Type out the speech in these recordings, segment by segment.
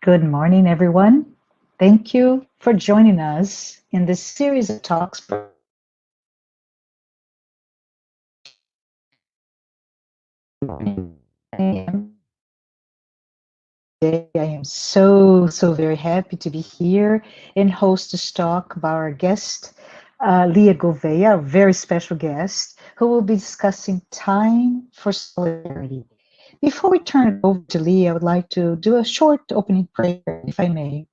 Good morning, everyone. Thank you for joining us in this series of talks. Today, I am so very happy to be here and host this talk by our guest, Leah Gouveia, a very special guest, who will be discussing time for solidarity. Before we turn it over to Leah, I would like to do a short opening prayer, if I may.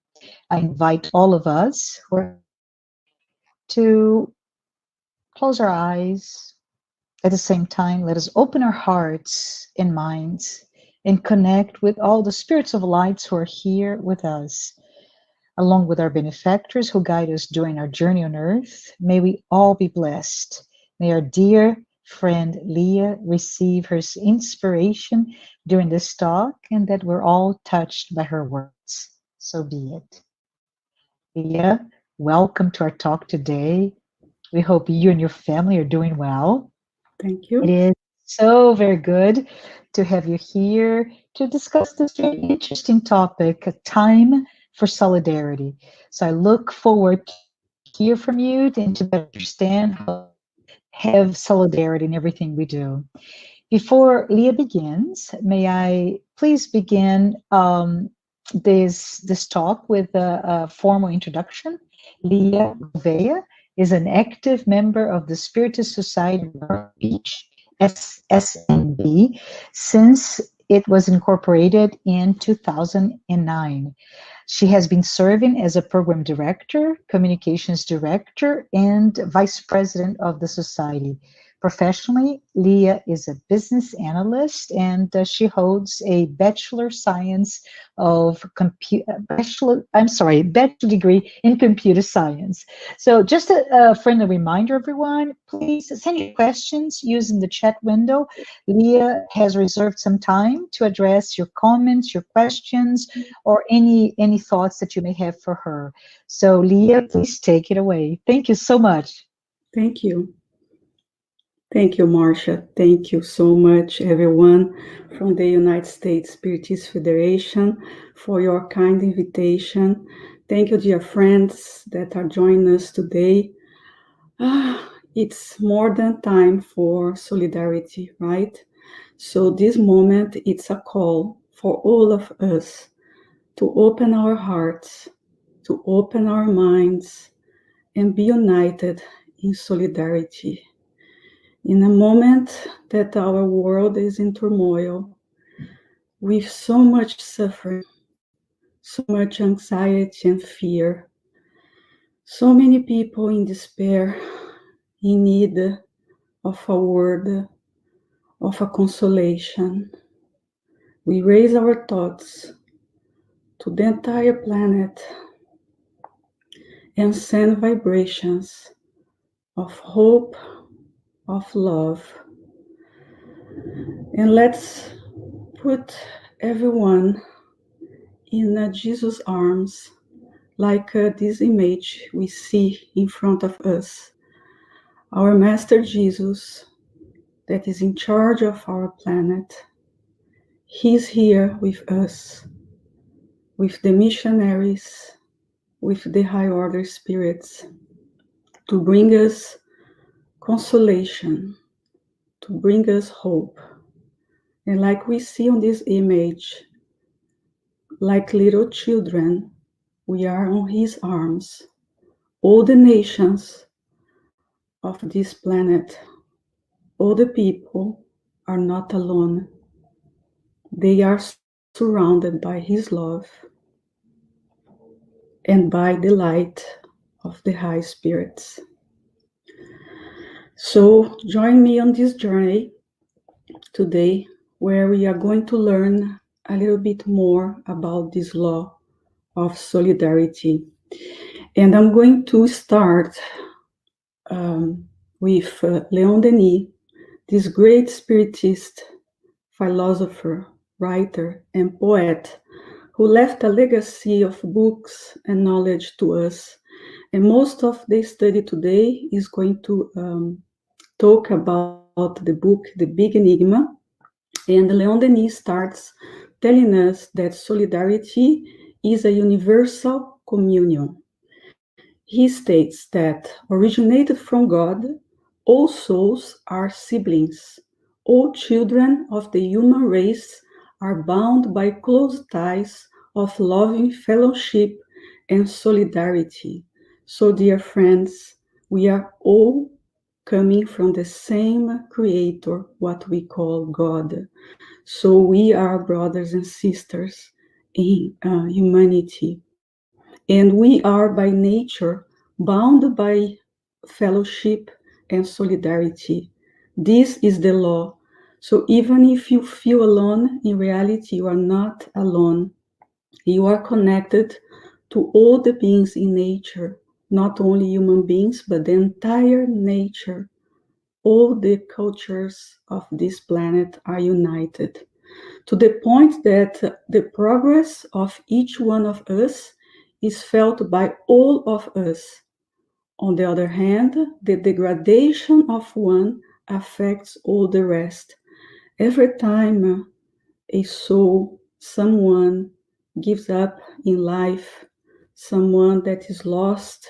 I invite all of us to close our eyes. At the same time, let us open our hearts and minds and connect with all the spirits of lights who are here with us, along with our benefactors who guide us during our journey on earth. May we all be blessed. May our dear friend Leah receive her inspiration during this talk, and that we're all touched by her words. So be it. Leah, welcome to our talk today. We hope you and your family are doing well. Thank It you. is so very good to have you here to discuss this very interesting topic, time for solidarity. So I look forward to hear from you and to better understand how to have solidarity in everything we do. Before Leah begins, may I please begin this talk with a formal introduction. Leah Gouveia is an active member of the Spiritist Society of North Beach, SNB, since it was incorporated in 2009. She has been serving as a program director, communications director, and vice president of the society. Professionally, Leah is a business analyst, and she holds a bachelor degree in computer science. So just a friendly reminder, everyone, please send your questions using the chat window. Leah has reserved some time to address your comments, your questions, or any thoughts that you may have for her. So Leah, please take it away. Thank you so much. Thank you. Thank you, Marcia. Thank you so much, everyone from the United States Spiritist Federation, for your kind invitation. Thank you, dear friends that are joining us today. It's more than time for solidarity, right? So this moment, it's a call for all of us to open our hearts, to open our minds, and be united in solidarity. In a moment that our world is in turmoil, with so much suffering, so much anxiety and fear, so many people in despair, in need of a word, of a consolation, we raise our thoughts to the entire planet and send vibrations of hope, of love. And let's put everyone in Jesus' arms, like this image we see in front of us. Our Master Jesus, that is in charge of our planet, He's here with us, with the missionaries, with the high order spirits, to bring us consolation, to bring us hope. And like we see on this image, like little children, we are on His arms. All the nations of this planet, all the people are not alone. They are surrounded by His love and by the light of the high spirits. So join me on this journey today, where we are going to learn a little bit more about this law of solidarity. And I'm going to start with Leon Denis, this great spiritist, philosopher, writer, and poet, who left a legacy of books and knowledge to us. And most of the study today is going to talk about the book, The Big Enigma. And Leon Denis starts telling us that solidarity is a universal communion. He states that, originated from God, all souls are siblings. All children of the human race are bound by close ties of loving fellowship and solidarity. So, dear friends, we are all coming from the same Creator, what we call God. So we are brothers and sisters in humanity. And we are by nature bound by fellowship and solidarity. This is the law. So even if you feel alone, in reality, you are not alone. You are connected to all the beings in nature, not only human beings, but the entire nature. All the cultures of this planet are united, to the point that the progress of each one of us is felt by all of us. On the other hand, the degradation of one affects all the rest. Every time a soul, someone gives up in life, someone that is lost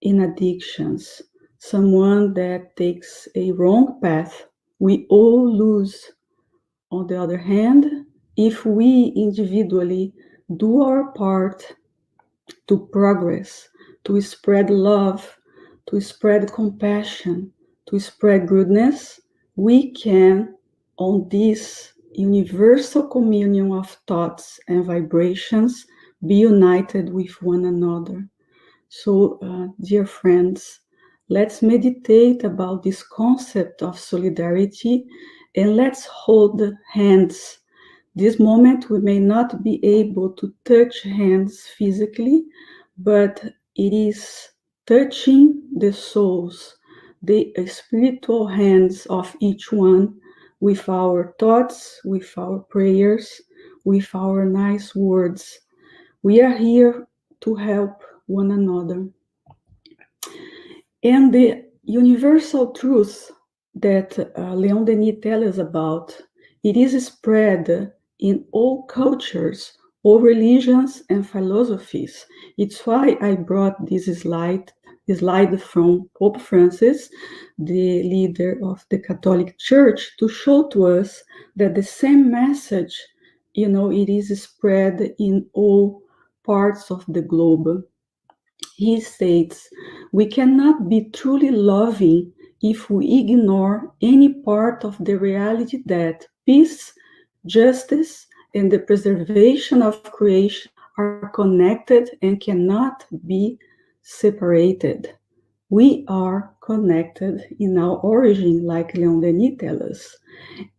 in addictions, someone that takes a wrong path, we all lose. On the other hand, if we individually do our part to progress, to spread love, to spread compassion, to spread goodness, we can, on this universal communion of thoughts and vibrations, be united with one another. So, dear friends, let's meditate about this concept of solidarity and let's hold hands. This moment we may not be able to touch hands physically, but it is touching the souls, the spiritual hands of each one with our thoughts, with our prayers, with our nice words. We are here to help one another. And the universal truth that Leon Denis tells us about, it is spread in all cultures, all religions and philosophies. It's why I brought this slide from Pope Francis, the leader of the Catholic Church, to show to us that the same message, it is spread in all parts of the globe. He states, we cannot be truly loving if we ignore any part of the reality that peace, justice, and the preservation of creation are connected and cannot be separated. We are connected in our origin, like Leon Denis tells us,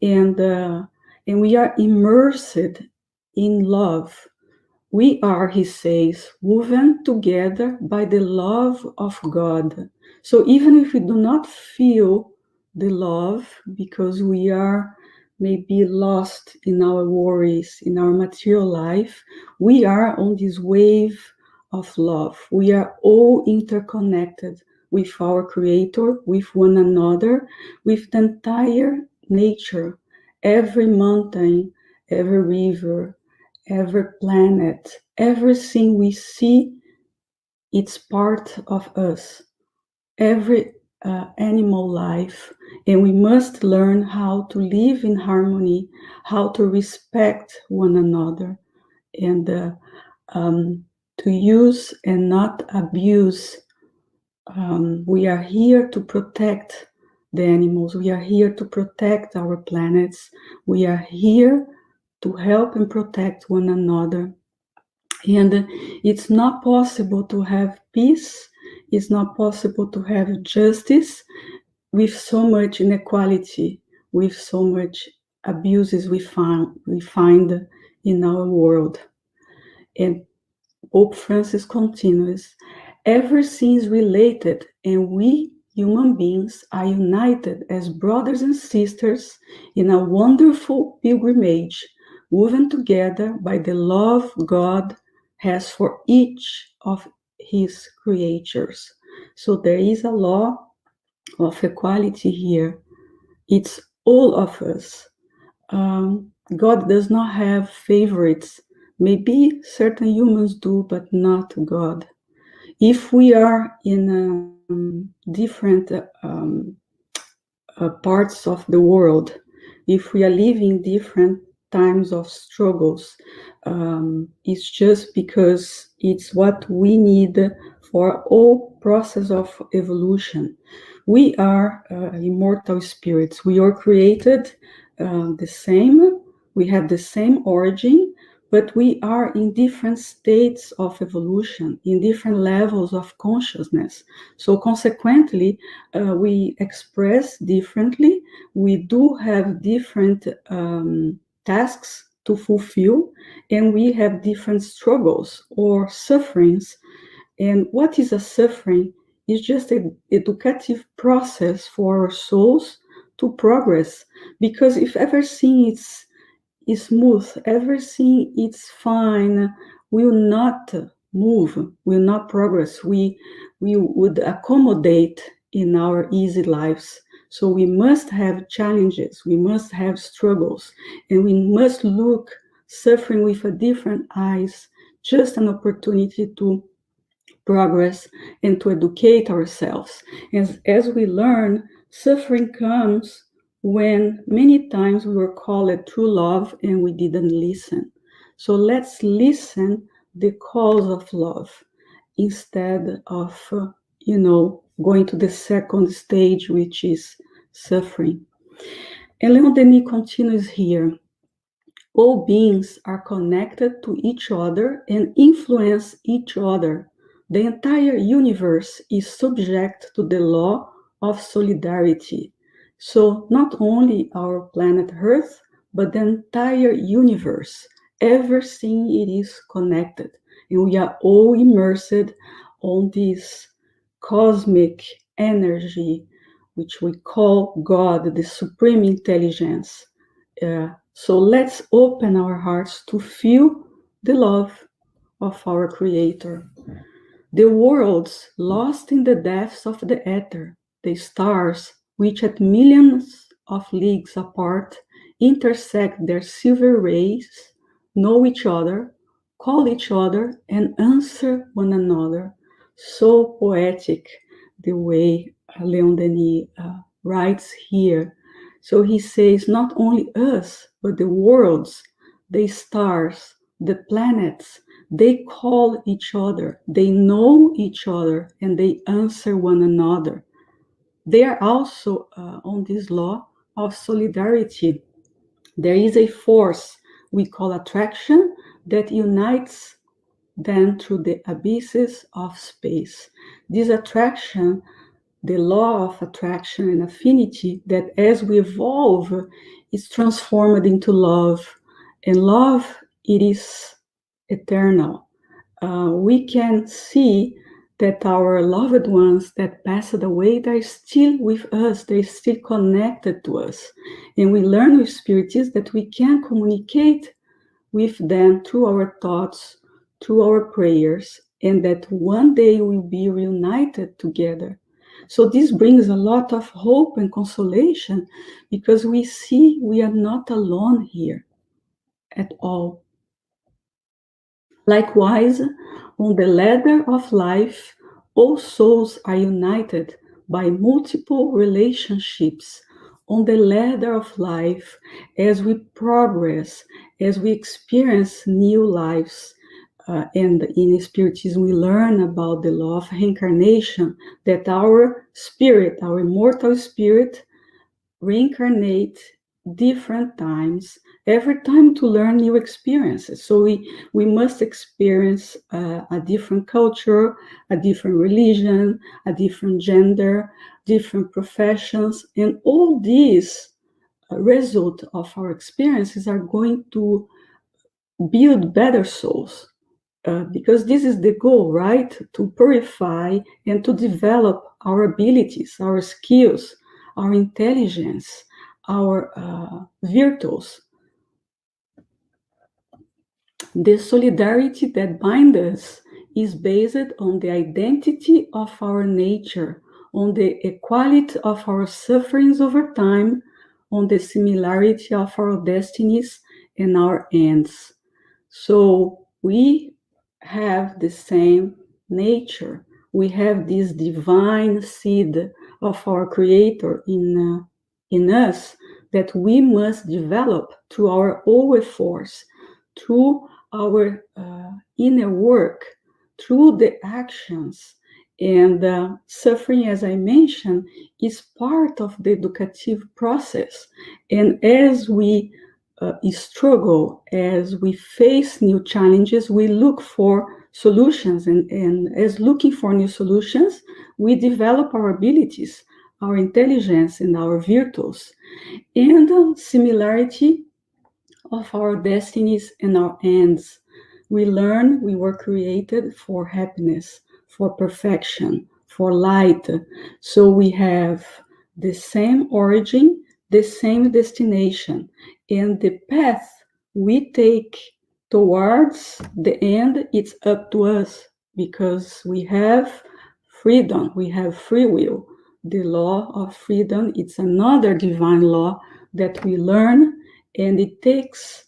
and we are immersed in love. We are, he says, woven together by the love of God. So even if we do not feel the love because we are maybe lost in our worries, in our material life, we are on this wave of love. We are all interconnected with our Creator, with one another, with the entire nature, every mountain, every river, every planet, everything we see, it's part of us. Every animal life, and we must learn how to live in harmony, how to respect one another, and to use and not abuse. We are here to protect the animals. We are here to protect our planets. We are here to help and protect one another. And it's not possible to have peace, it's not possible to have justice with so much inequality, with so much abuses we find in our world. And Pope Francis continues, everything is related, and we human beings are united as brothers and sisters in a wonderful pilgrimage, woven together by the love God has for each of his creatures. So there is a law of equality here. It's all of us. God does not have favorites. Maybe certain humans do, but not God. If we are in different parts of the world, if we are living different times of struggles, it's just because it's what we need for all process of evolution. We are immortal spirits. We are created the same. We have the same origin, but we are in different states of evolution, in different levels of consciousness. So consequently, we express differently. We do have different tasks to fulfill, and we have different struggles or sufferings. And what is a suffering? Is just an educative process for our souls to progress. Because if everything is smooth, everything is fine, will not move, will not progress. We would accommodate in our easy lives. So we must have challenges, we must have struggles, and we must look suffering with a different eyes, just an opportunity to progress and to educate ourselves. As we learn, suffering comes when many times we were called true love and we didn't listen. So let's listen the calls of love instead of, going to the second stage, which is suffering. And Leon Denis continues here. All beings are connected to each other and influence each other. The entire universe is subject to the law of solidarity. So not only our planet Earth, but the entire universe, everything it is connected. And we are all immersed on this cosmic energy, which we call God, the supreme intelligence. So let's open our hearts to feel the love of our Creator. The worlds lost in the depths of the ether, the stars, which at millions of leagues apart intersect their silver rays, know each other, call each other, and answer one another. So poetic the way Leon Denis writes here. So he says not only us, but the worlds, the stars, the planets, they call each other, they know each other, and they answer one another. They are also on this law of solidarity. There is a force we call attraction that unites them through the abysses of space. This attraction, the law of attraction and affinity, that as we evolve is transformed into love. And love, it is eternal. We can see that our loved ones that passed away, they're still with us, they're still connected to us. And we learn with Spiritists that we can communicate with them through our thoughts, through our prayers, and that one day we'll be reunited together. So this brings a lot of hope and consolation because we see we are not alone here at all. Likewise, on the ladder of life, all souls are united by multiple relationships. On the ladder of life, as we progress, as we experience new lives, and in Spiritism we learn about the law of reincarnation, that our spirit, our immortal spirit, reincarnate different times, every time to learn new experiences. So we must experience a different culture, a different religion, a different gender, different professions, and all these result of our experiences are going to build better souls. Because this is the goal, right? To purify and to develop our abilities, our skills, our intelligence, our virtues. The solidarity that binds us is based on the identity of our nature, on the equality of our sufferings over time, on the similarity of our destinies and our ends. So we have the same nature. We have this divine seed of our Creator in us that we must develop through our own efforts, through our inner work, through the actions. And suffering, as I mentioned, is part of the educative process. And as we struggle, as we face new challenges, we look for solutions. And as looking for new solutions, we develop our abilities, our intelligence, and our virtues. And similarity of our destinies and our ends. We learn we were created for happiness, for perfection, for light. So we have the same origin, the same destination, and the path we take towards the end, it's up to us because we have freedom, we have free will. The law of freedom, it's another divine law that we learn, and it's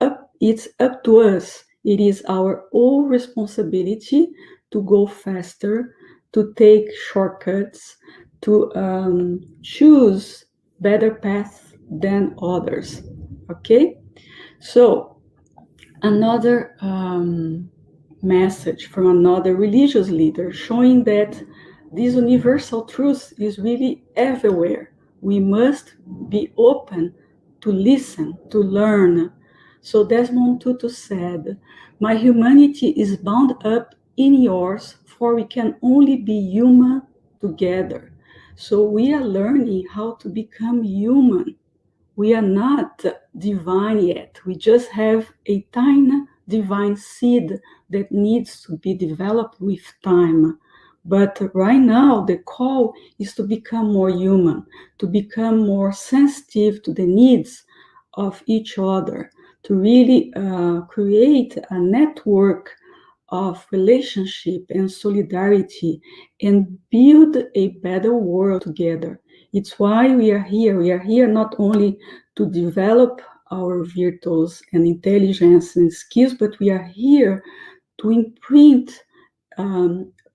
up to us. It is our own responsibility to go faster, to take shortcuts, to choose better paths than others. Okay? So, another message from another religious leader showing that this universal truth is really everywhere. We must be open to listen, to learn. So Desmond Tutu said, "My humanity is bound up in yours, for we can only be human together." So we are learning how to become human. We are not divine yet. We just have a tiny divine seed that needs to be developed with time. But right now, the call is to become more human, to become more sensitive to the needs of each other, to really create a network of relationship and solidarity and build a better world together. It's why we are here. We are here not only to develop our virtues and intelligence and skills, but we are here to imprint,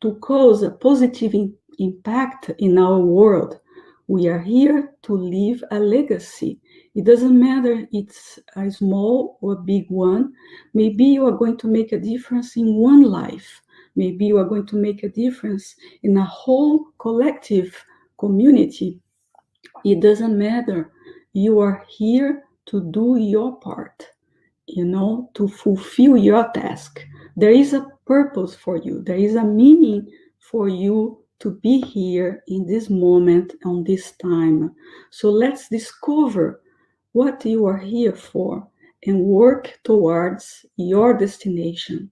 to cause a positive impact in our world. We are here to leave a legacy. It doesn't matter it's a small or big one. Maybe you are going to make a difference in one life. Maybe you are going to make a difference in a whole collective community. It doesn't matter. You are here to do your part, to fulfill your task. There is a purpose for you. There is a meaning for you to be here in this moment, on this time. So let's discover what you are here for and work towards your destination.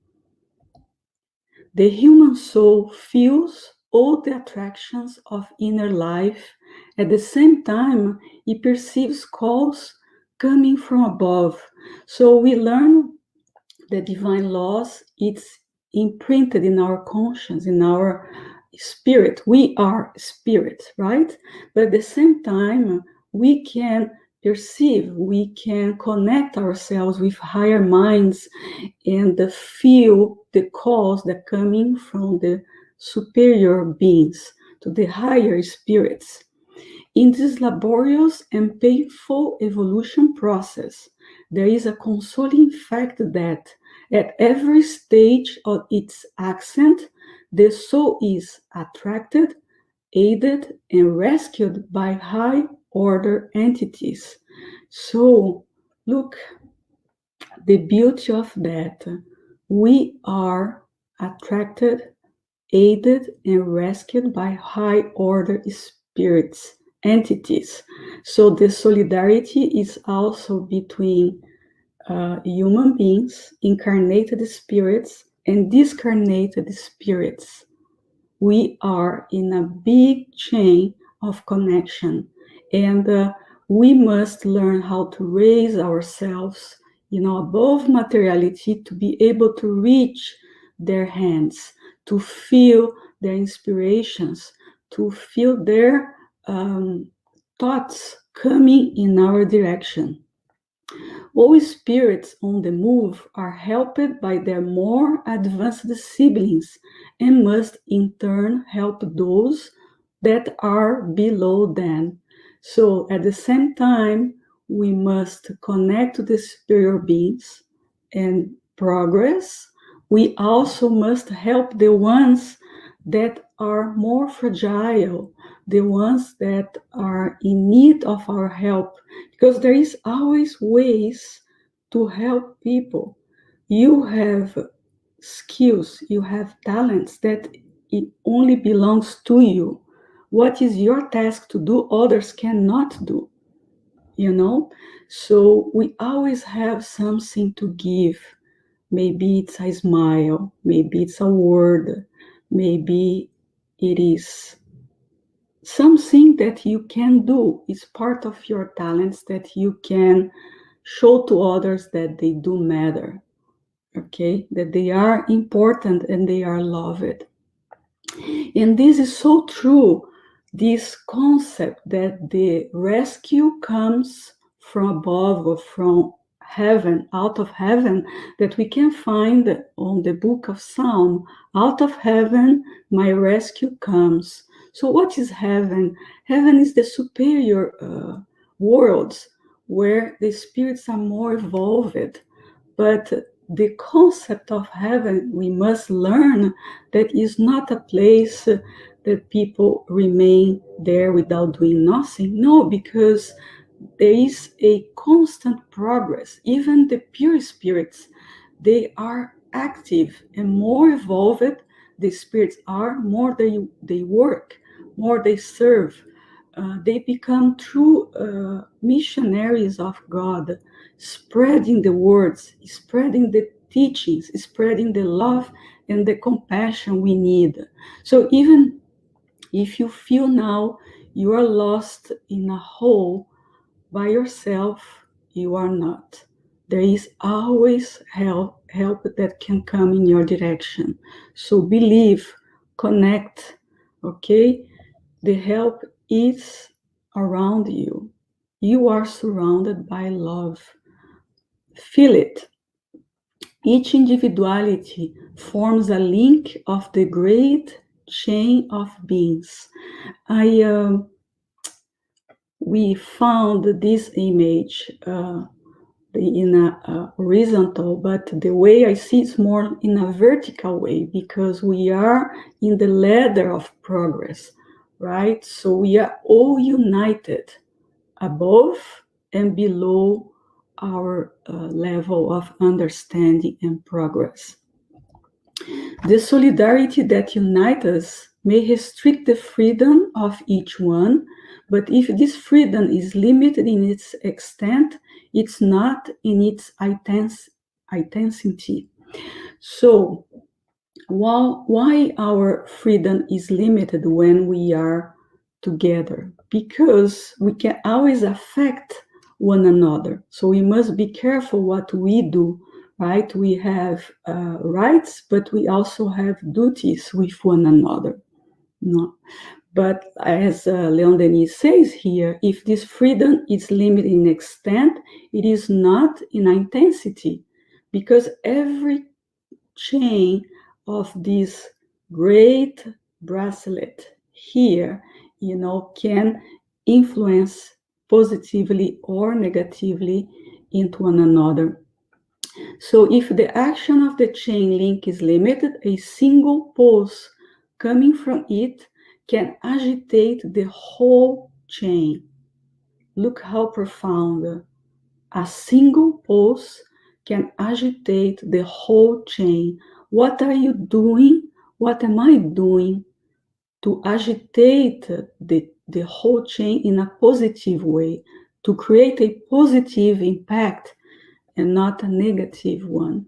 The human soul feels all the attractions of inner life. At the same time, it perceives calls coming from above. So we learn the divine laws. It's imprinted in our conscience, in our spirit. We are spirit, right? But at the same time, we can perceive, we can connect ourselves with higher minds and feel the calls that coming from the superior beings, to the higher spirits. In this laborious and painful evolution process, there is a consoling fact that at every stage of its ascent, the soul is attracted, aided, and rescued by high order entities. So, look, the beauty of that. We are attracted, aided, and rescued by high order spirits, entities. So the solidarity is also between human beings, incarnated spirits, and discarnated spirits. We are in a big chain of connection, and we must learn how to raise ourselves, above materiality, to be able to reach their hands, to feel their inspirations, to feel their thoughts coming in our direction. All spirits on the move are helped by their more advanced siblings and must in turn help those that are below them. So at the same time, we must connect to the superior beings and progress. We also must help the ones that are more fragile, the ones that are in need of our help, because there is always ways to help people. You have skills, you have talents that it only belongs to you. What is your task to do, others cannot do, you know? So we always have something to give. Maybe it's a smile, maybe it's a word, maybe it is something that you can do. It's part of your talents that you can show to others that they do matter, okay? That they are important and they are loved. And this is so true, this concept that the rescue comes from above or from heaven, out of heaven, that we can find on the book of Psalm. Out of heaven, my rescue comes. So what is heaven? Heaven is the superior worlds where the spirits are more evolved. But the concept of heaven, we must learn that is not a place that people remain there without doing nothing. No, because there is a constant progress. Even the pure spirits, they are active, and more evolved the spirits are, more they work, more they serve. They become true missionaries of God, spreading the words, spreading the teachings, spreading the love and the compassion we need. So even if you feel now you are lost in a hole by yourself, you are not. There is always help that can come in your direction. So believe, connect, okay? The help is around you. You are surrounded by love. Feel it. Each individuality forms a link of the great chain of beings. We found this image in a horizontal, but the way I see it's more in a vertical way, because we are in the ladder of progress, right? So we are all united above and below our level of understanding and progress. The solidarity that unites us may restrict the freedom of each one, but if this freedom is limited in its extent, it's not in its intensity. So, why our freedom is limited when we are together? Because we can always affect one another. So we must be careful what we do, right? We have rights, but we also have duties with one another. No. But as Leon Denis says here, if this freedom is limited in extent, it is not in intensity, because every chain of this great bracelet here, can influence positively or negatively into one another. So if the action of the chain link is limited, a single pulse coming from it can agitate the whole chain. Look how profound. A single pulse can agitate the whole chain. What are you doing? What am I doing to agitate the whole chain in a positive way, to create a positive impact and not a negative one?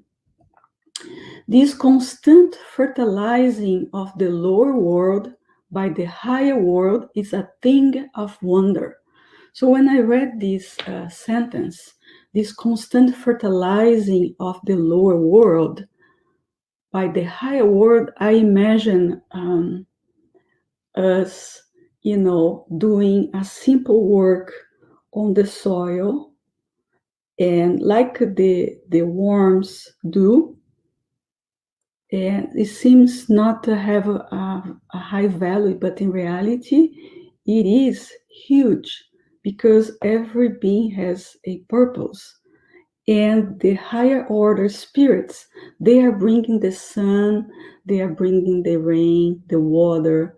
This constant fertilizing of the lower world by the higher world is a thing of wonder. So when I read this sentence, this constant fertilizing of the lower world by the higher world, I imagine us, doing a simple work on the soil, And like the worms do, and it seems not to have a high value, but in reality, it is huge because every being has a purpose. And the higher order spirits, they are bringing the sun, they are bringing the rain, the water,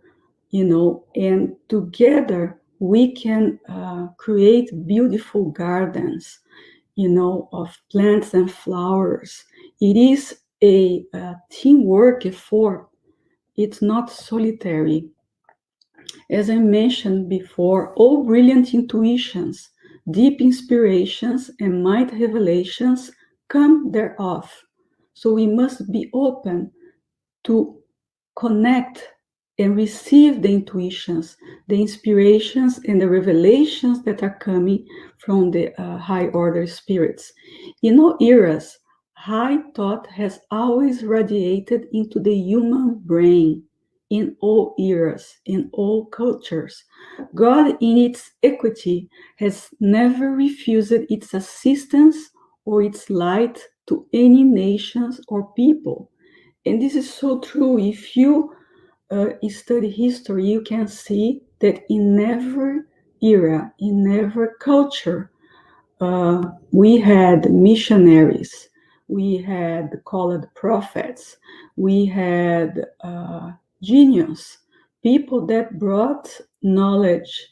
and together we can create beautiful gardens, of plants and flowers. It is a teamwork effort. It's not solitary. As I mentioned before, all brilliant intuitions, deep inspirations, and mind revelations come thereof. So we must be open to connect and receive the intuitions, the inspirations, and the revelations that are coming from the high order spirits. In all eras, high thought has always radiated into the human brain. In all eras, in all cultures, God, in its equity, has never refused its assistance or its light to any nations or people. And this is so true. If you study history, you can see that in every era, in every culture, we had missionaries, we had called prophets, we had genius, people that brought knowledge,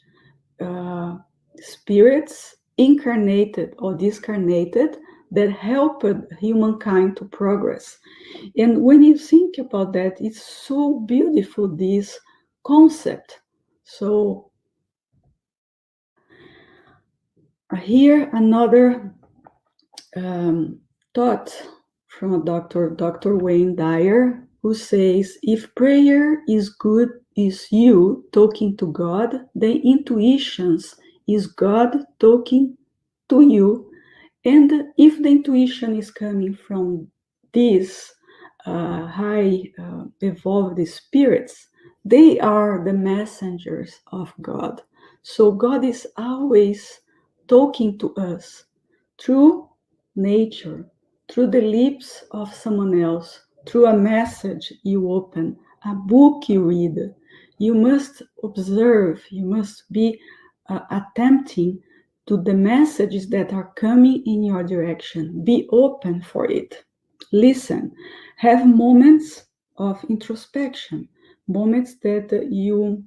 spirits incarnated or discarnated that helped humankind to progress. And when you think about that, it's so beautiful, this concept. So here another thought from Dr. Wayne Dyer, who says, if prayer is good, is you talking to God, then intuitions is God talking to you. And if the intuition is coming from these high evolved spirits, they are the messengers of God. So God is always talking to us through nature, through the lips of someone else, through a message you open, a book you read. You must observe, you must be attempting to the messages that are coming in your direction. Be open for it. Listen. Have moments of introspection, moments that you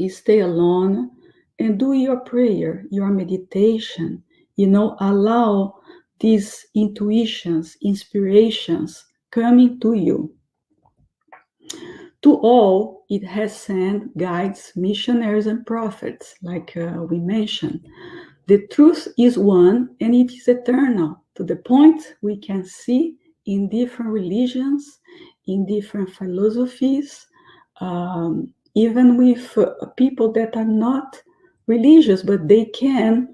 stay alone and do your prayer, your meditation. Allow these intuitions, inspirations coming to you. To all, it has sent guides, missionaries, and prophets, like we mentioned. The truth is one, and it is eternal, to the point we can see in different religions, in different philosophies, even with people that are not religious, but they can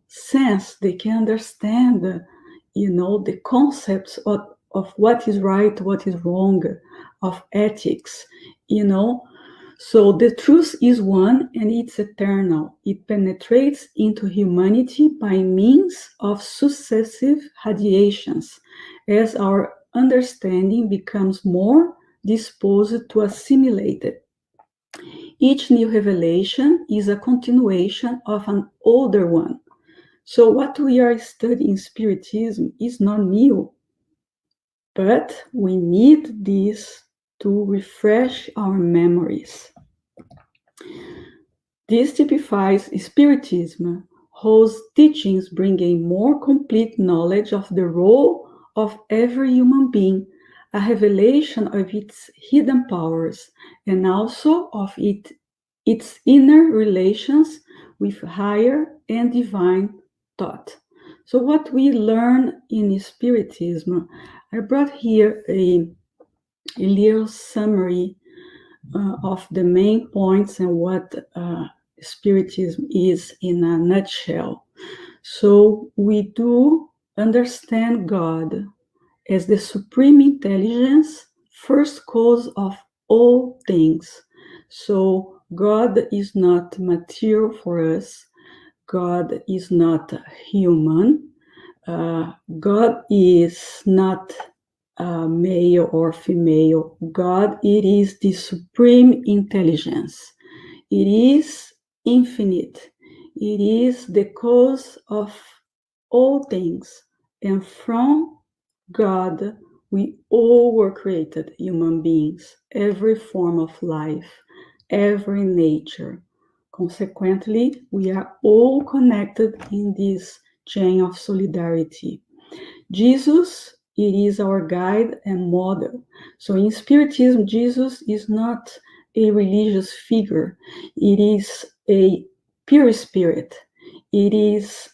sense, they can understand, the concepts of what is right, what is wrong, of ethics, So the truth is one and it's eternal. It penetrates into humanity by means of successive radiations as our understanding becomes more disposed to assimilate it. Each new revelation is a continuation of an older one. So what we are studying Spiritism is not new, but we need this to refresh our memories. This typifies Spiritism, whose teachings bring a more complete knowledge of the role of every human being, a revelation of its hidden powers, and also of its inner relations with higher and divine thought. So what we learn in Spiritism, I brought here a little summary of the main points and what Spiritism is in a nutshell. So we do understand God as the supreme intelligence, first cause of all things. So God is not material for us. God is not human. God is not male or female. God, it is the supreme intelligence. It is infinite. It is the cause of all things. And from God, we all were created, human beings, every form of life, every nature. Consequently, we are all connected in this chain of solidarity. Jesus, it is our guide and model. So in Spiritism, Jesus is not a religious figure. It is a pure spirit. It is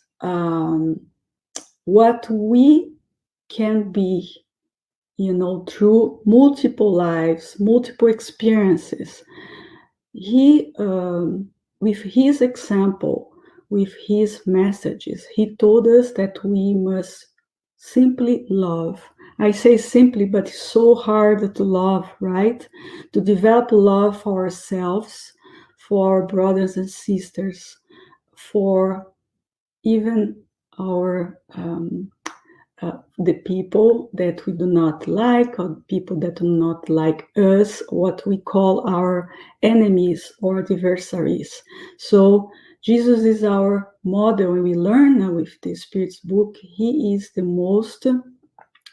what we can be, through multiple lives, multiple experiences. He, with his example, with his messages, he told us that we must simply love. I say simply, but it's so hard to love, right? To develop love for ourselves, for our brothers and sisters, for even our the people that we do not like, or people that do not like us, what we call our enemies or adversaries. So Jesus is our model, and we learn with the Spirit's book. He is the most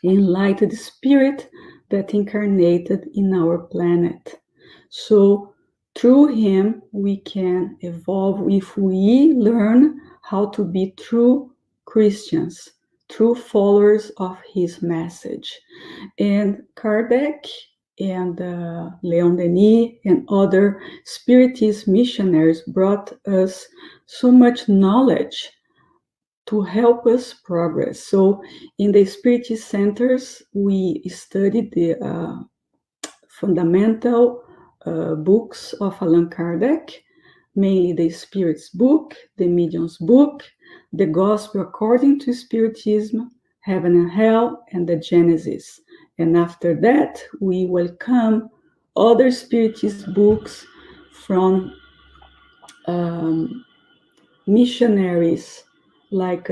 enlightened spirit that incarnated in our planet. So through him we can evolve if we learn how to be true Christians, true followers of his message. And Kardec and Leon Denis and other Spiritist missionaries brought us so much knowledge to help us progress. So in the Spiritist centers, we studied the fundamental books of Allan Kardec, mainly the Spirit's book, the Medium's book, the Gospel according to Spiritism, Heaven and Hell, and the Genesis. And after that, we welcome other Spiritist books from missionaries like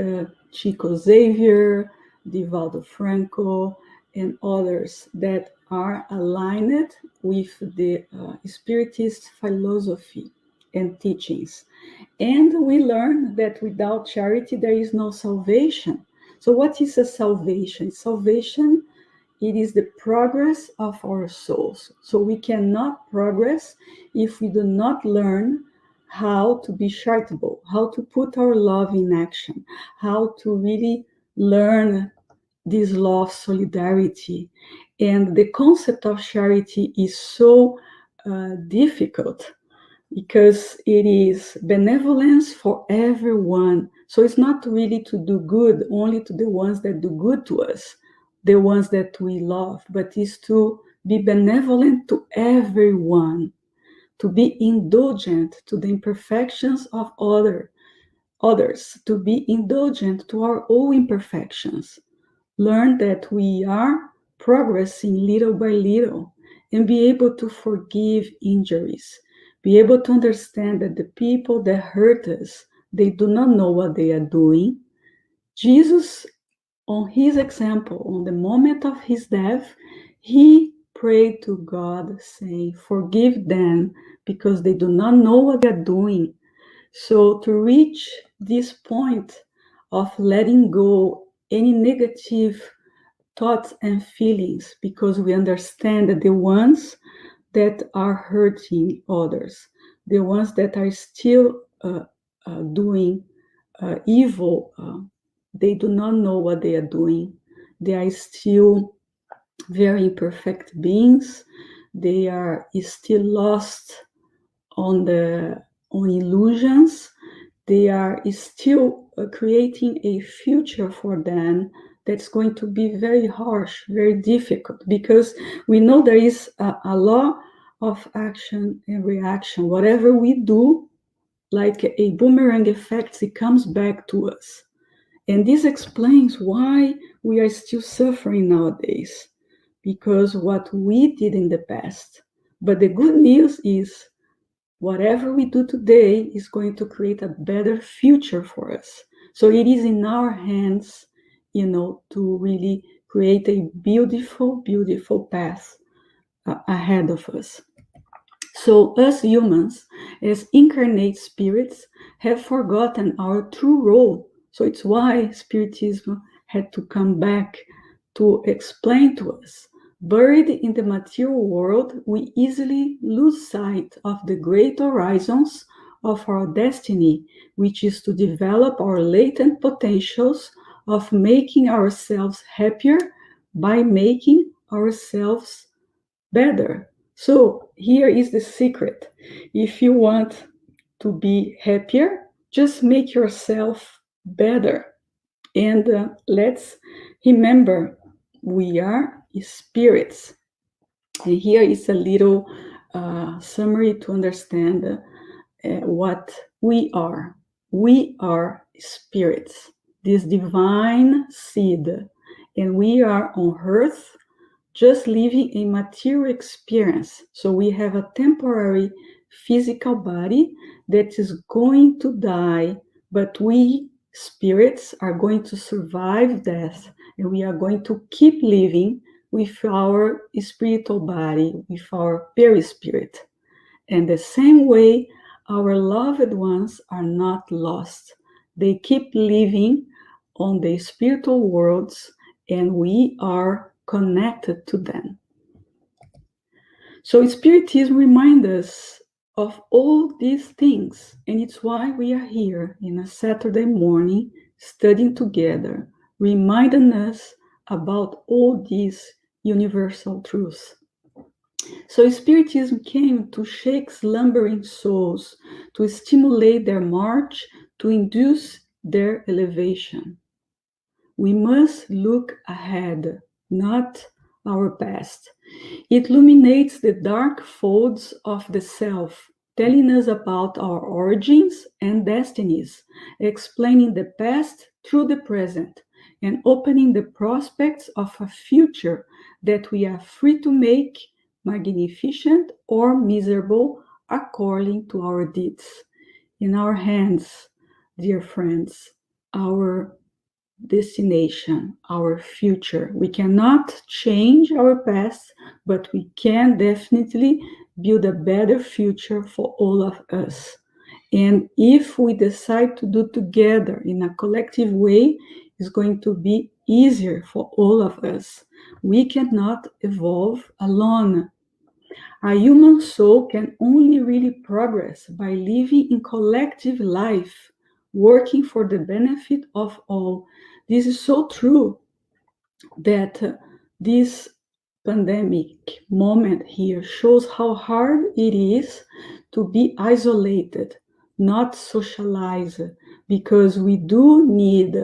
Chico Xavier, Divaldo Franco, and others that are aligned with the Spiritist philosophy and teachings. And we learn that without charity, there is no salvation. So what is a salvation? Salvation, it is the progress of our souls. So we cannot progress if we do not learn how to be charitable, how to put our love in action, how to really learn this law of solidarity. And the concept of charity is so difficult because it is benevolence for everyone. So it's not really to do good only to the ones that do good to us, the ones that we love, but it's to be benevolent to everyone, to be indulgent to the imperfections of others, to be indulgent to our own imperfections. Learn that we are progressing little by little and be able to forgive injuries, be able to understand that the people that hurt us, they do not know what they are doing. Jesus, on his example, on the moment of his death, he prayed to God saying, forgive them because they do not know what they're doing. So to reach this point of letting go any negative thoughts and feelings, because we understand that the ones that are hurting others, the ones that are still doing evil, they do not know what they are doing. They are still very imperfect beings. They are still lost on illusions. They are still creating a future for them that's going to be very harsh, very difficult, because we know there is a law of action and reaction. Whatever we do, like a boomerang effect, it comes back to us. And this explains why we are still suffering nowadays, because what we did in the past. But the good news is whatever we do today is going to create a better future for us. So it is in our hands, to really create a beautiful, beautiful path ahead of us. So us humans, as incarnate spirits, have forgotten our true role. So it's why Spiritism had to come back to explain to us. Buried in the material world, we easily lose sight of the great horizons of our destiny, which is to develop our latent potentials of making ourselves happier by making ourselves better. So here is the secret. If you want to be happier, just make yourself better. And let's remember, we are spirits. And here is a little summary to understand what we are. We are spirits, this divine seed, and we are on earth just living a material experience. So we have a temporary physical body that is going to die, but we spirits are going to survive death, and we are going to keep living with our spiritual body, with our perispirit. And the same way, our loved ones are not lost. They keep living on the spiritual worlds, and we are connected to them. So Spiritism reminds us of all these things, and it's why we are here in a Saturday morning studying together, reminding us about all these universal truths. So Spiritism came to shake slumbering souls, to stimulate their march, to induce their elevation. We must look ahead, not our past. It illuminates the dark folds of the self, telling us about our origins and destinies, explaining the past through the present, and opening the prospects of a future that we are free to make magnificent or miserable according to our deeds. In our hands, dear friends, our destination, our future. We cannot change our past, but we can definitely build a better future for all of us. And if we decide to do together in a collective way, it's going to be easier for all of us. We cannot evolve alone. A human soul can only really progress by living in collective life, working for the benefit of all. This is so true that this pandemic moment here shows how hard it is to be isolated, not socialized, because we do need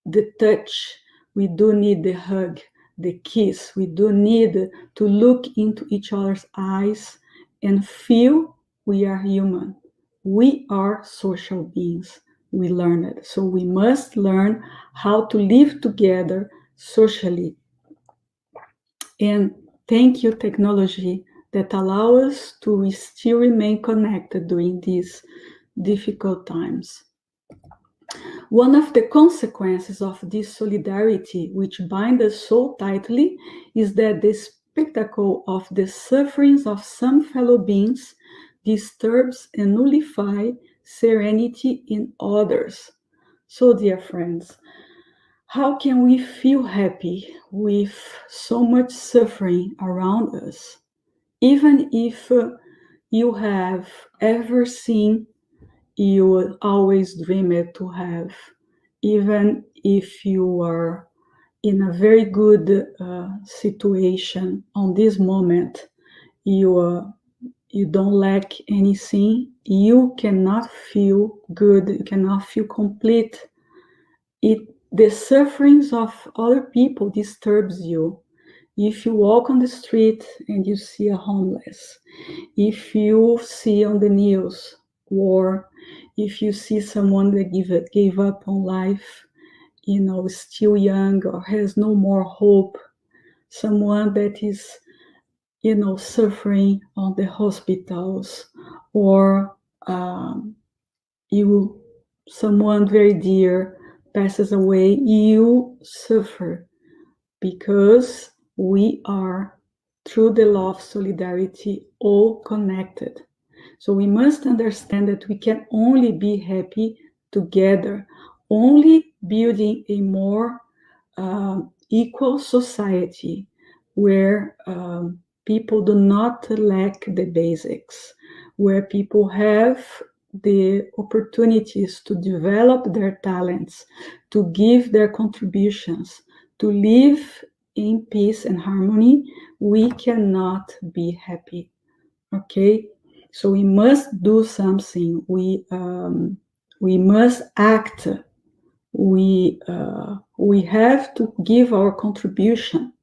the touch, we do need the hug, the kiss, we do need to look into each other's eyes and feel we are human. We are social beings. We learn it. So we must learn how to live together socially. And thank you, technology, that allow us to still remain connected during these difficult times. One of the consequences of this solidarity, which binds us so tightly, is that the spectacle of the sufferings of some fellow beings disturbs and nullifies serenity in others. So, dear friends, how can we feel happy with so much suffering around us? Even if you have ever seen you always dreamed to have, even if you are in a very good situation on this moment, you don't lack anything, you cannot feel good, you cannot feel complete. The sufferings of other people disturbs you. If you walk on the street and you see a homeless, if you see on the news war, if you see someone that gave up on life, still young or has no more hope, someone that is, suffering on the hospitals, or someone very dear passes away, you suffer, because we are, through the law of solidarity, all connected. So we must understand that we can only be happy together, only building a more equal society where people do not lack the basics, where people have the opportunities to develop their talents, to give their contributions, to live in peace and harmony. We cannot be happy. Okay, so we must do something. We must act. We have to give our contribution.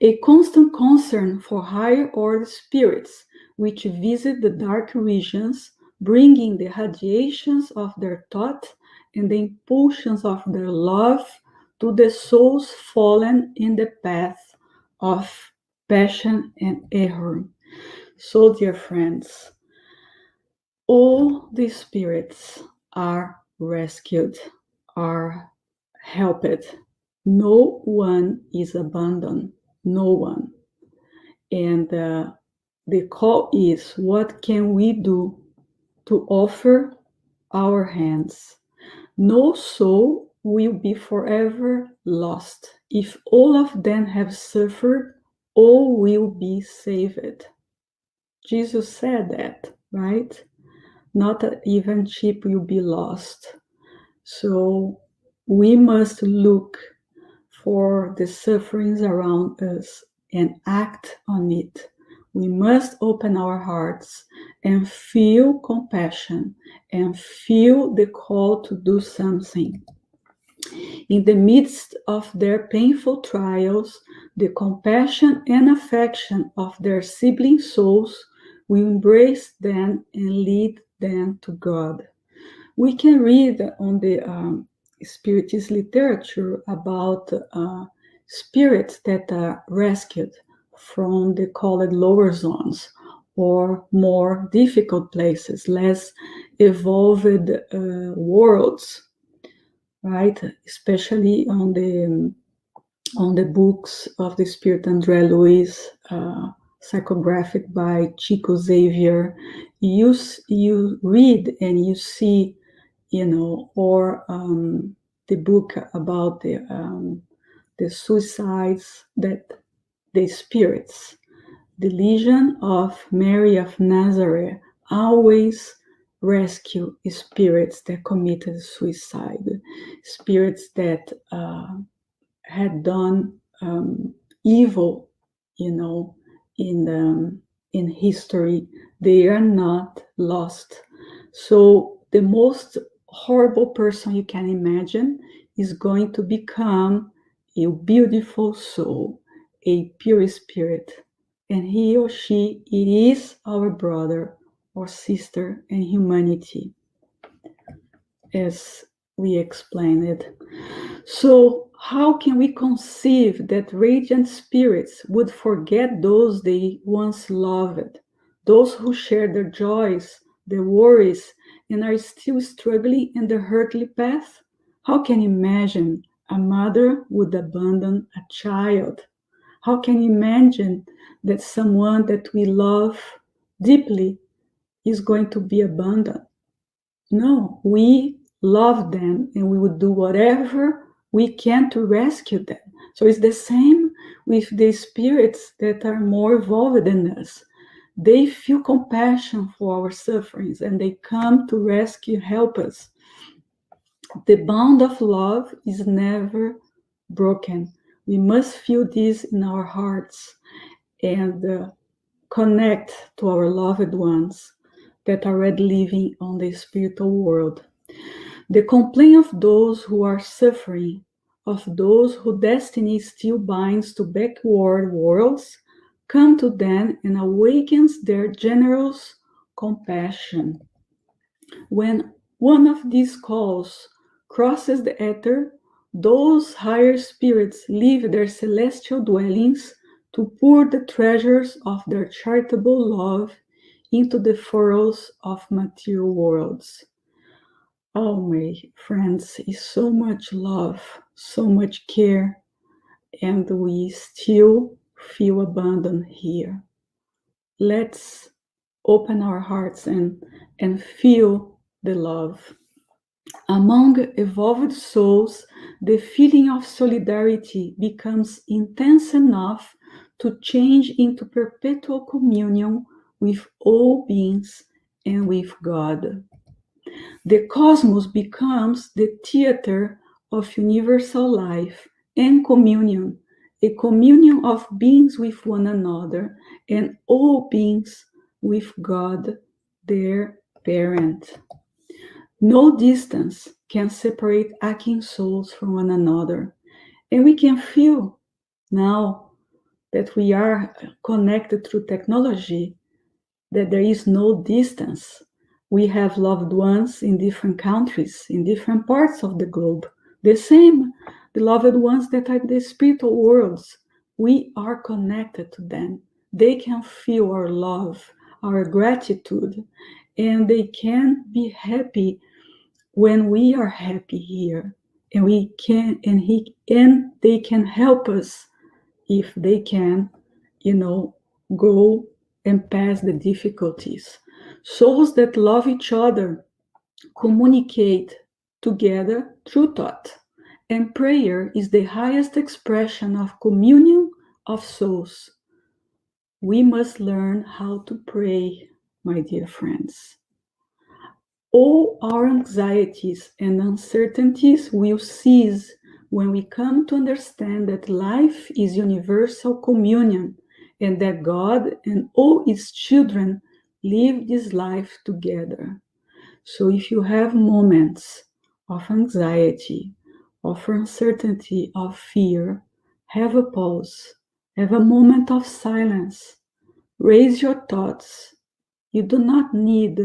A constant concern for higher order spirits, which visit the dark regions, bringing the radiations of their thought and the impulsions of their love to the souls fallen in the path of passion and error. So, dear friends, all the spirits are rescued, are helped. No one is abandoned, no one. And the call is, what can we do to offer our hands? No soul will be forever lost. If all of them have suffered, all will be saved. Jesus said that, right? Not even sheep will be lost. So we must look for the sufferings around us and act on it. We must open our hearts and feel compassion and feel the call to do something. In the midst of their painful trials, the compassion and affection of their sibling souls will embrace them and lead them to God. We can read on the Spiritist literature about spirits that are rescued from the called lower zones or more difficult places, less evolved worlds, right? Especially on the books of the Spirit André Luiz, psychographic by Chico Xavier. You read and you see, or the book about the suicides that the spirits, the Legion of Mary of Nazareth, always rescue spirits that committed suicide, spirits that had done evil, in history. They are not lost. So the most horrible person you can imagine is going to become a beautiful soul, a pure spirit, and he or she, it is our brother or sister in humanity, as we explained it. So how can we conceive that radiant spirits would forget those they once loved, those who share their joys, their worries, and are still struggling in the earthly path? How can you imagine a mother would abandon a child? How can you imagine that someone that we love deeply is going to be abandoned? No, we love them and we would do whatever we can to rescue them. So it's the same with the spirits that are more evolved than us. They feel compassion for our sufferings and they come to rescue, help us. The bond of love is never broken. We must feel this in our hearts and connect to our loved ones that are already living on the spiritual world. The complaint of those who are suffering, of those whose destiny still binds to backward worlds, come to them and awakens their generous compassion. When one of these calls crosses the ether, those higher spirits leave their celestial dwellings to pour the treasures of their charitable love into the furrows of material worlds. Oh, my friends, is so much love, so much care, and we still feel abandoned here. Let's open our hearts and feel the love. Among evolved souls, the feeling of solidarity becomes intense enough to change into perpetual communion with all beings and with God. The cosmos becomes the theater of universal life and communion, a communion of beings with one another and all beings with God, their parent. No distance can separate Akin souls from one another, and we can feel now that we are connected through technology that there is no distance. We have loved ones in different countries, in different parts of the globe. The same, the loved ones that are in the spiritual worlds. We are connected to them. They can feel our love, our gratitude, and they can be happy when we are happy here. And we can, and they can help us if they can, go and pass the difficulties. Souls that love each other communicate together through thought, and prayer is the highest expression of communion of souls. We must learn how to pray, my dear friends. All our anxieties and uncertainties will cease when we come to understand that life is universal communion and that God and all His children live this life together. So if you have moments of anxiety, of uncertainty, of fear, have a pause, have a moment of silence, raise your thoughts. You do not need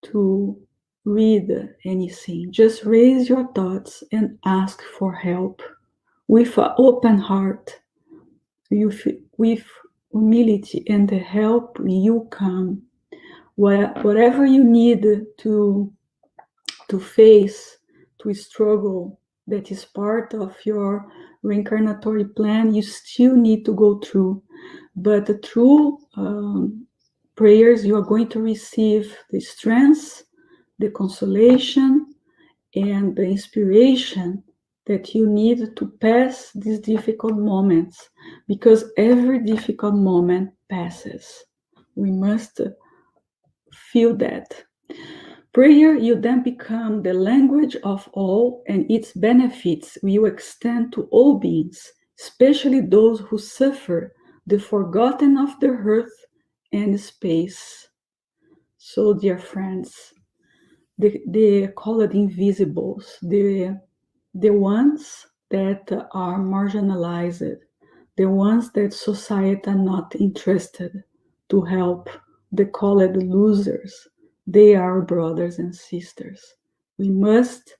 to read anything. Just raise your thoughts and ask for help with an open heart, with humility, and the help will come. Whatever you need to face, to struggle, that is part of your reincarnatory plan, you still need to go through. But through prayers, you are going to receive the strength, the consolation, and the inspiration that you need to pass these difficult moments, because every difficult moment passes. We must feel that. Prayer, you then become the language of all, and its benefits will extend to all beings, especially those who suffer the forgotten of the earth and space. So, dear friends, they call it invisibles, the ones that are marginalized, the ones that society are not interested to help, they call it losers. They are brothers and sisters. We must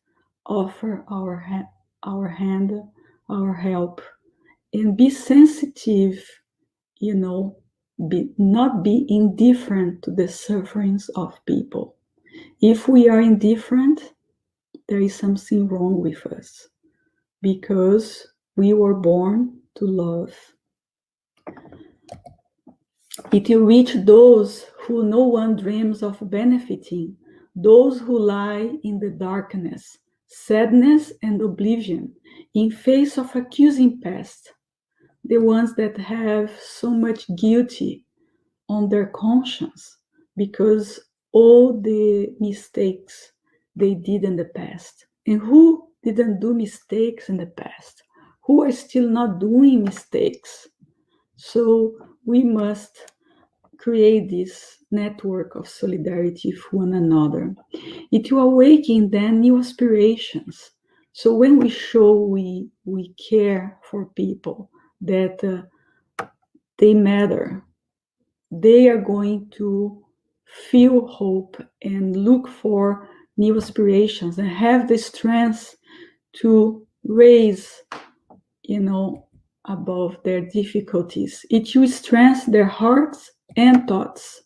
offer our hand, our help, and be sensitive, not be indifferent to the sufferings of people. If we are indifferent, there is something wrong with us, because we were born to love. It will reach those who no one dreams of benefiting, those who lie in the darkness, sadness and oblivion, in face of accusing past, the ones that have so much guilty on their conscience because all the mistakes they did in the past. And who didn't do mistakes in the past? Who are still not doing mistakes? So we must create this network of solidarity with one another. It will awaken then new aspirations. So when we show we care for people, that they matter, they are going to feel hope and look for new aspirations and have the strength to raise, above their difficulties. It will strengthen their hearts and thoughts.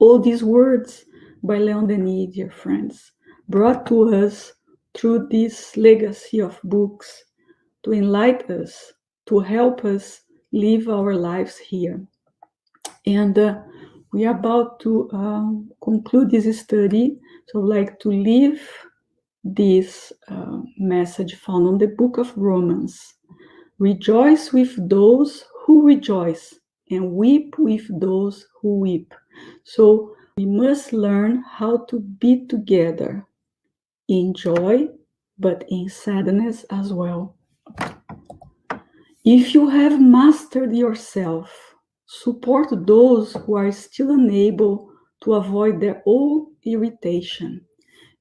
All these words by Leon Denis, dear friends, brought to us through this legacy of books to enlighten us, to help us live our lives here. And we are about to conclude this study. So I'd like to leave this message found on the book of Romans. Rejoice with those who rejoice and weep with those who weep. So we must learn how to be together in joy, but in sadness as well. If you have mastered yourself, support those who are still unable to avoid their own irritation.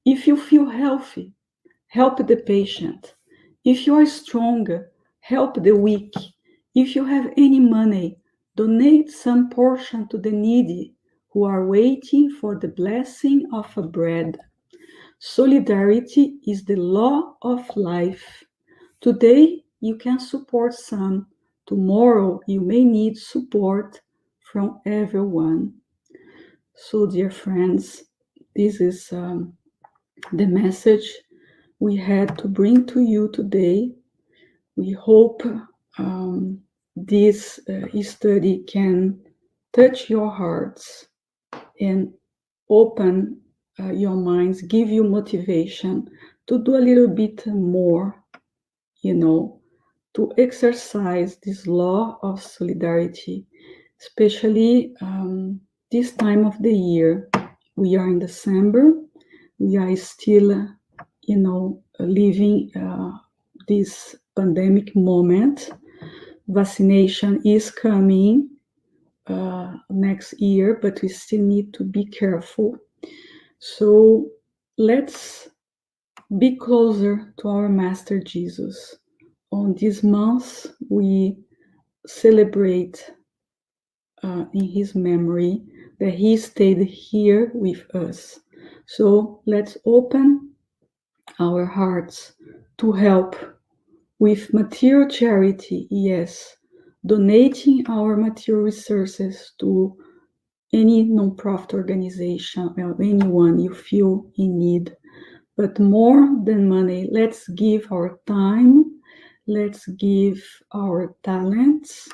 If you feel healthy, help the patient. If you are stronger, help the weak. If you have any money, donate some portion to the needy who are waiting for the blessing of a bread. Solidarity is the law of life. Today, you can support some. Tomorrow, you may need support from everyone. So, dear friends, this is the message we had to bring to you today. We hope this study can touch your hearts and open your minds, give you motivation to do a little bit more, to exercise this law of solidarity, especially this time of the year. We are in December. We are still, living this pandemic moment. Vaccination is coming next year, but we still need to be careful. So let's be closer to our Master Jesus. On this month, we celebrate in his memory that he stayed here with us. So let's open our hearts to help with material charity, yes, donating our material resources to any non-profit organization or anyone you feel in need. But more than money, let's give our time, let's give our talents,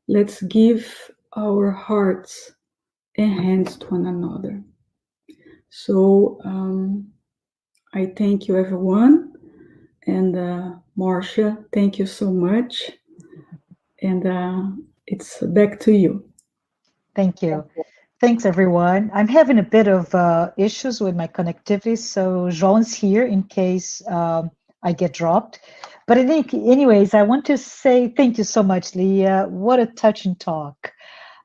let's give our hearts and hands to one another. So I thank you, everyone. And Marcia, thank you so much. And it's back to you. Thank you. Thanks, everyone. I'm having a bit of issues with my connectivity, so Joan's here in case I get dropped. But I think, anyways, I want to say thank you so much, Leah. What a touching talk.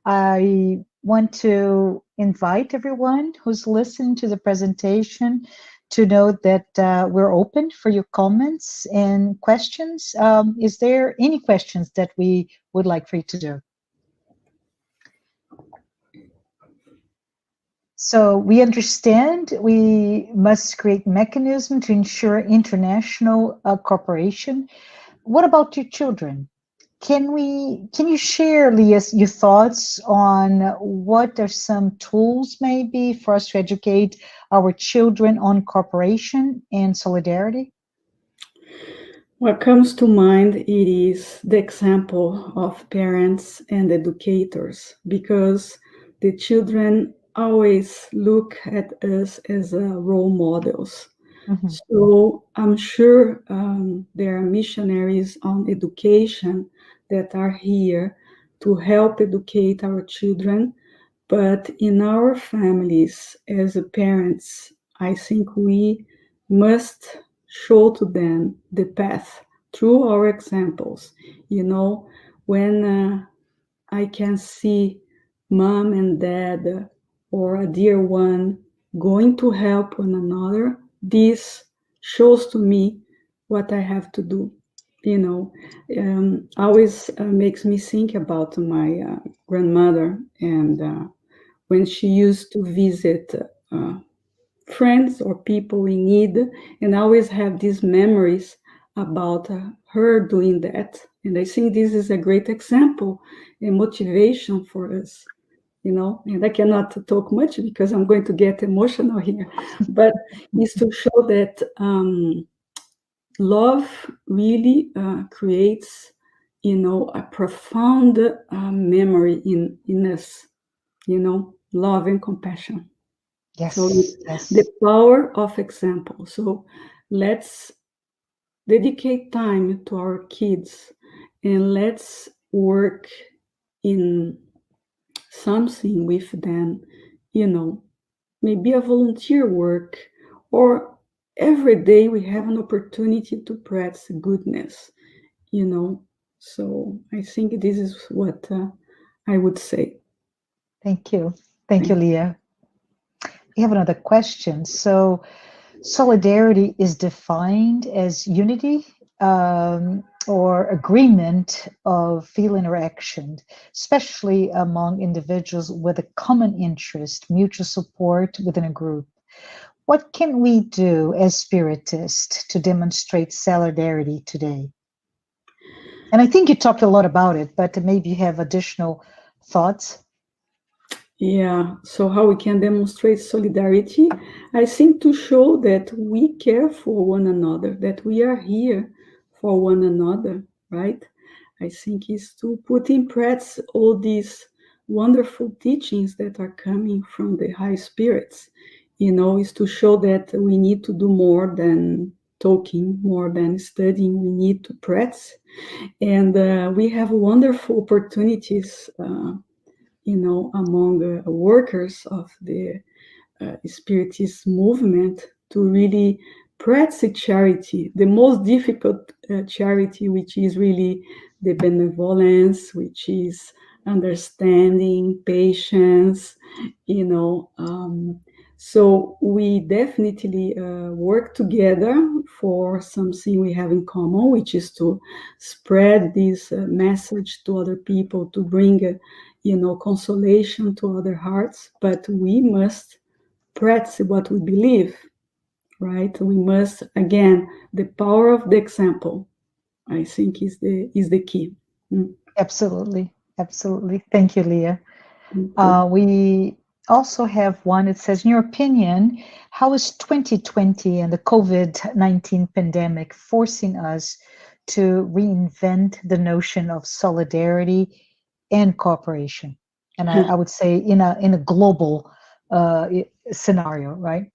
I want to invite everyone who's listening to the presentation to know that we're open for your comments and questions. Is there any questions that we would like for you to do? So we understand we must create mechanism to ensure international cooperation. What about your children? Can you share, Leah, your thoughts on what are some tools maybe for us to educate our children on cooperation and solidarity? What comes to mind it is the example of parents and educators, because the children always look at us as role models. Mm-hmm. So I'm sure there are missionaries on education that are here to help educate our children. But in our families, as parents, I think we must show to them the path through our examples. When I can see mom and dad or a dear one going to help one another, this shows to me what I have to do. Always makes me think about my grandmother, and when she used to visit friends or people in need, and I always have these memories about her doing that. And I think this is a great example and motivation for us. and I cannot talk much because I'm going to get emotional here, but is to show that love really creates, a profound memory in us, love and compassion. So Yes, it's the yes. power of example. So let's dedicate time to our kids and let's work in something with them, maybe a volunteer work, or every day we have an opportunity to practice goodness, you know. So I think this is what I would say. Thank you. Thank you, Thank Leah. We have another question. So, solidarity is defined as unity or agreement of feeling or action, especially among individuals with a common interest, mutual support within a group. What can we do as spiritists to demonstrate solidarity today? And I think you talked a lot about it, but maybe you have additional thoughts. Yeah, so how we can demonstrate solidarity? I think to show that we care for one another, that we are here for one another, right? I think is to put in practice all these wonderful teachings that are coming from the high spirits. Is to show that we need to do more than talking, more than studying. We need to practice, and we have wonderful opportunities. Among workers of the Spiritist movement to really practice charity, the most difficult charity, which is really the benevolence, which is understanding, patience, you know. So we definitely work together for something we have in common, which is to spread this message to other people, to bring, consolation to other hearts. But we must practice what we believe, right? We must, again, the power of the example, I think, is the key. Mm. Absolutely. Absolutely. Thank you, Leah. Okay. We also have one. It says, in your opinion, how is 2020 and the COVID-19 pandemic forcing us to reinvent the notion of solidarity and cooperation? And I would say in a global scenario, right?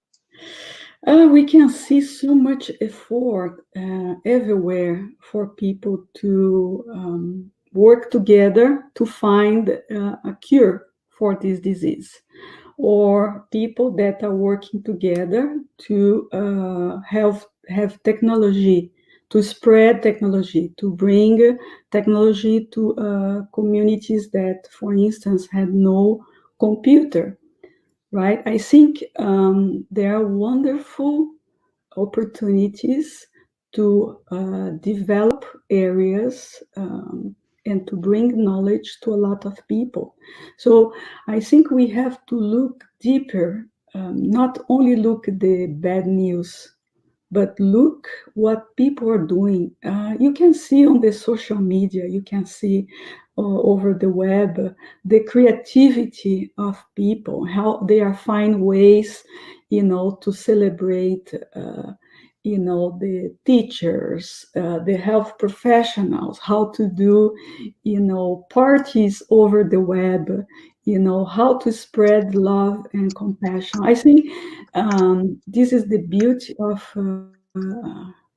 We can see so much effort everywhere for people to work together to find a cure for this disease, or people that are working together to have technology, to spread technology, to bring technology to communities that, for instance, had no computer, right? I think there are wonderful opportunities to develop areas and to bring knowledge to a lot of people. So I think we have to look deeper, not only look at the bad news, but look what people are doing. You can see on the social media, you can see over the web, the creativity of people, how they are find ways, to celebrate, the teachers, the health professionals, how to do, parties over the web, how to spread love and compassion. I think this is the beauty of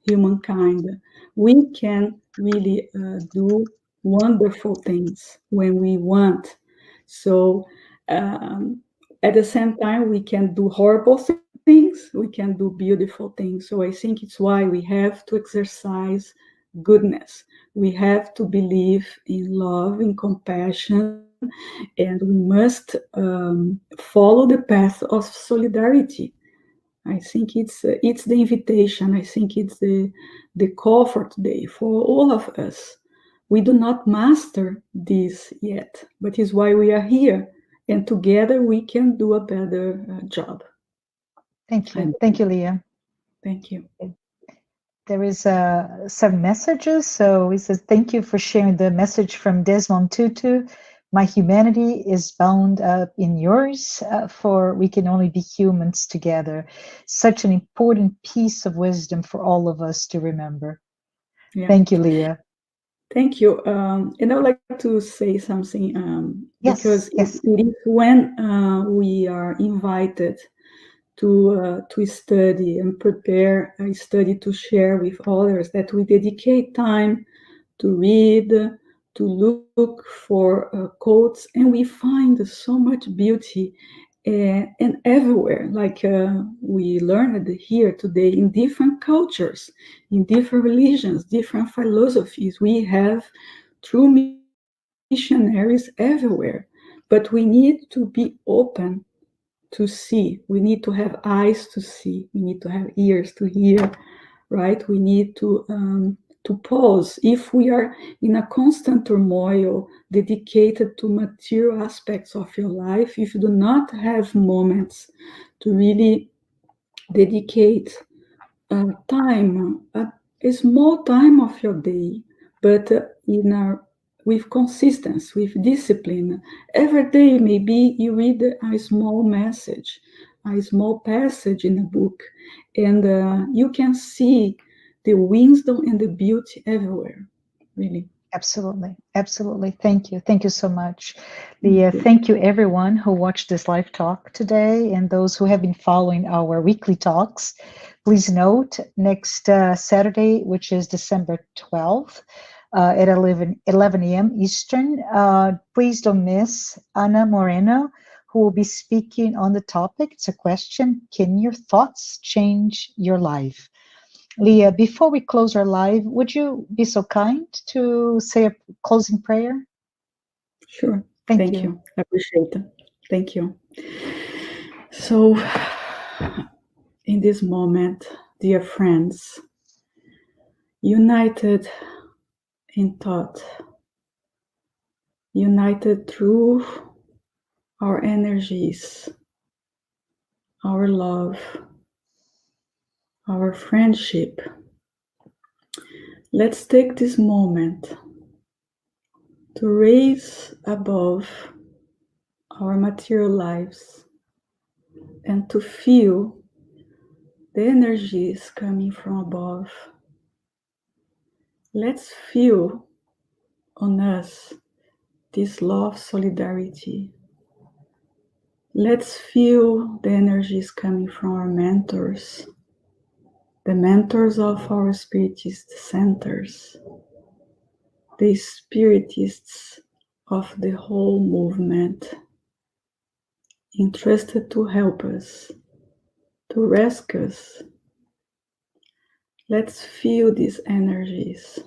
humankind. We can really do wonderful things when we want. So, um, at the same time, we can do horrible things, we can do beautiful things. So, I think it's why we have to exercise goodness. We have to believe in love, in compassion, and we must follow the path of solidarity. I think it's the invitation. I think it's the call for today for all of us. We do not master this yet, but it's why we are here, and together we can do a better job. Thank I you. Thank you, Leah. Thank you. There is some messages. So he says, thank you for sharing the message from Desmond Tutu. My humanity is bound up in yours, for we can only be humans together. Such an important piece of wisdom for all of us to remember. Yeah. Thank you, Leah. Thank you. And I would like to say something because Yes. it is when we are invited to study and prepare a study to share with others that we dedicate time to read, to look for quotes, and we find so much beauty and everywhere. Like we learned here today, in different cultures, in different religions, different philosophies, we have true missionaries everywhere. But we need to be open to see. We need to have eyes to see. We need to have ears to hear, right? We need to pause. If we are in a constant turmoil dedicated to material aspects of your life, if you do not have moments to really dedicate time, a small time of your day, but with consistency, with discipline. Every day, maybe you read a small message, a small passage in a book, and you can see the wisdom and the beauty everywhere, really. Absolutely. Thank you so much, Leah. Thank you everyone who watched this live talk today and those who have been following our weekly talks. Please note, next Saturday, which is December 12th, at 11 a.m. Eastern, please don't miss Ana Moreno, who will be speaking on the topic. It's a question: can your thoughts change your life? Leah, before we close our live, would you be so kind to say a closing prayer? Sure. Thank Thank you. you. I appreciate it. Thank you. So, in this moment, dear friends, united in thought, united through our energies, our love, our friendship. Let's take this moment to raise above our material lives and to feel the energies coming from above. Let's feel on us this love, solidarity. Let's feel the energies coming from our mentors, the mentors of our spiritist centers, the spiritists of the whole movement, entrusted to help us, to rescue us. Let's feel these energies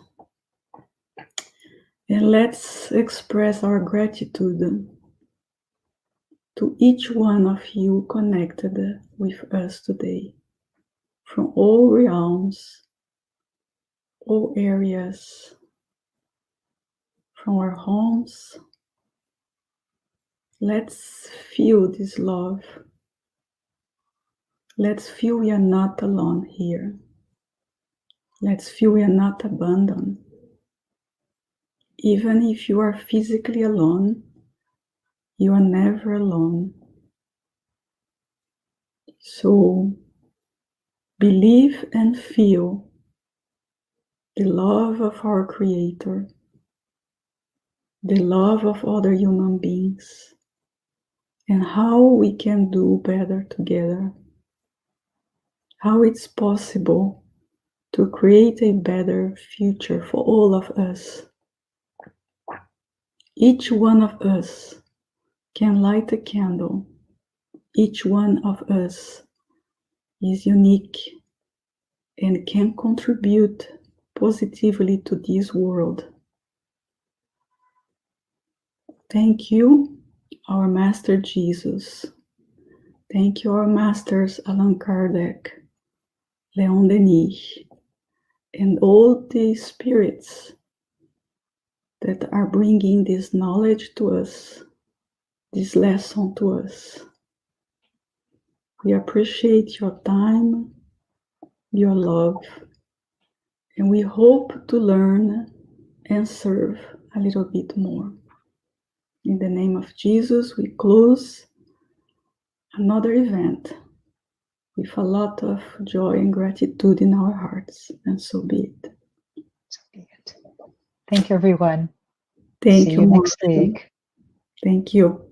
and let's express our gratitude to each one of you connected with us today, from all realms, all areas, from our homes. Let's feel this love. Let's feel we are not alone here. Let's feel we are not abandoned. Even if you are physically alone, you are never alone. So believe and feel the love of our Creator, the love of other human beings, and how we can do better together, how it's possible to create a better future for all of us. Each one of us can light a candle. Each one of us is unique and can contribute positively to this world. Thank you, our Master Jesus. Thank you, our Masters Allan Kardec, Leon Denis, and all the spirits that are bringing this knowledge to us, this lesson to us. We appreciate your time, your love, and we hope to learn and serve a little bit more. In the name of Jesus, we close another event with a lot of joy and gratitude in our hearts, and so be it. So be it. Thank you, everyone. Thank See you, you next Marcia. week. Thank you.